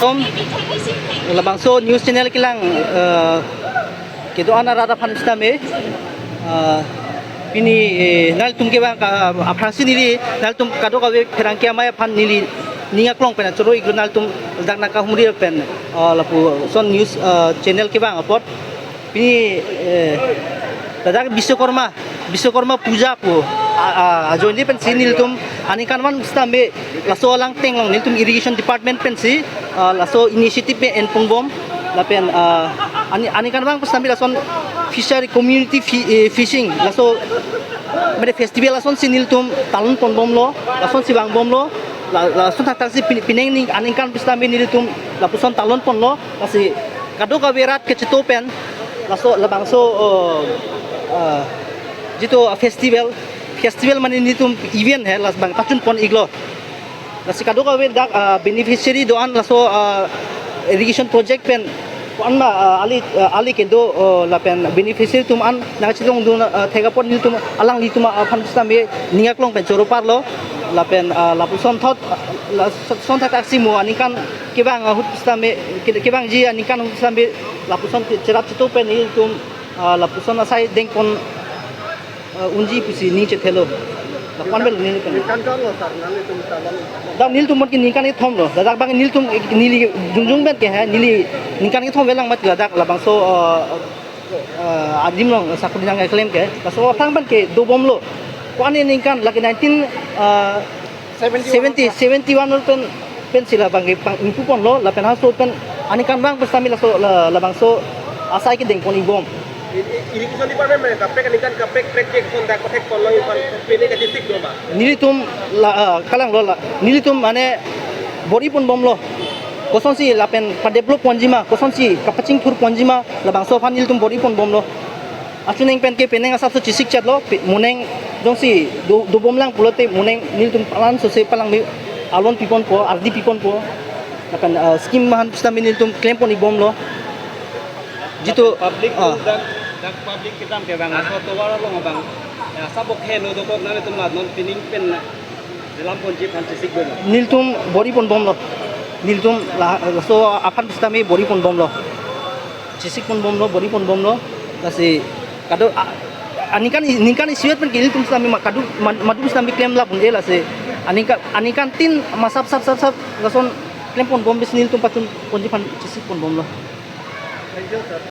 Som labang so news channel kilang kedo ana rada phan stame pini nal tum ke bang aphrasi nili nal tum kado ka pherang ke amaya phan nili ninga klong pen choro iglo nal tum dak na ka humri pen lapu son news channel ke bang apot pini dadak Biswakarma puja po joinli pen si niltum ani kanwan stame laso lang tenglong niltum irrigation department pen si laso initiative pe en pungbom lapen ani kanwan stame lason fishery community fishing laso mere festival lason si niltum talun ponbom lo lason si bang bom lo lason tak si pineng ning ani kan stame niltum lapuson talun pon lo lasi kado ka berat ke citopen laso labang so jito festival mane nitum event hai las bang pachun pon iglo lasi kado ka dak beneficiary doan laso irrigation project pen pon ma ali kendo la pen beneficiary tum an na chitong dun thega pon nitum alang nitum phan stame ningaklong pen choro parlo la pen la puson thot la son thak taksi mo anikan kebang hut stame kebang ji anikan hut stame la puson cerap chito pen nitum la puson asai deng pon unji pusi ni chethelo la pan bel ni kan kan lo sar nali tum talon da nil tum ki ni kan i thom lo da bang nil tum nili jungjung ben ke ha nili ni kan i thom belang mat ga dak la bang so adim long sakudi nang claim ke so thang ban ke do bom lo kwan ni kan lagi 1971 pen sila bang impu pon lo la pen ha so pen ani kan bang pestami la so la bang so asai ke deng pon i bom irrigation department में kapek kan kapek trek kon dak kotek kon loy pan pene ka district do ba nilitum kalang lo la nilitum mane bori pun bom lo koson si lapen pa develop ponjima koson si kapaching thur ponjima la bangso phan nilitum bori pun bom lo achuneng pen ke peneng asap so chisik chat lo muneng jong si do bom lang pulote muneng nilitum palan so se palang mi alon pipon po ardi pipon po akan scheme mahan pista nilitum claim pon i bom lo jitu dak public kitam ke bang aso to wala lo bang ya sabok helo do ko nale tum non pining pen dalam ponji fantastic bel niltum bori pon bom lo niltum so apan pistami bori pon bom lo cisik pon bom lo bori pon bom lo kasi kado anikan isiwet pen niltum pistami kado madu pistami claim la bundela se anikan tin masap sap lason claim pon bom bis niltum patun ponji fan cisik pon bom lo. thank you sir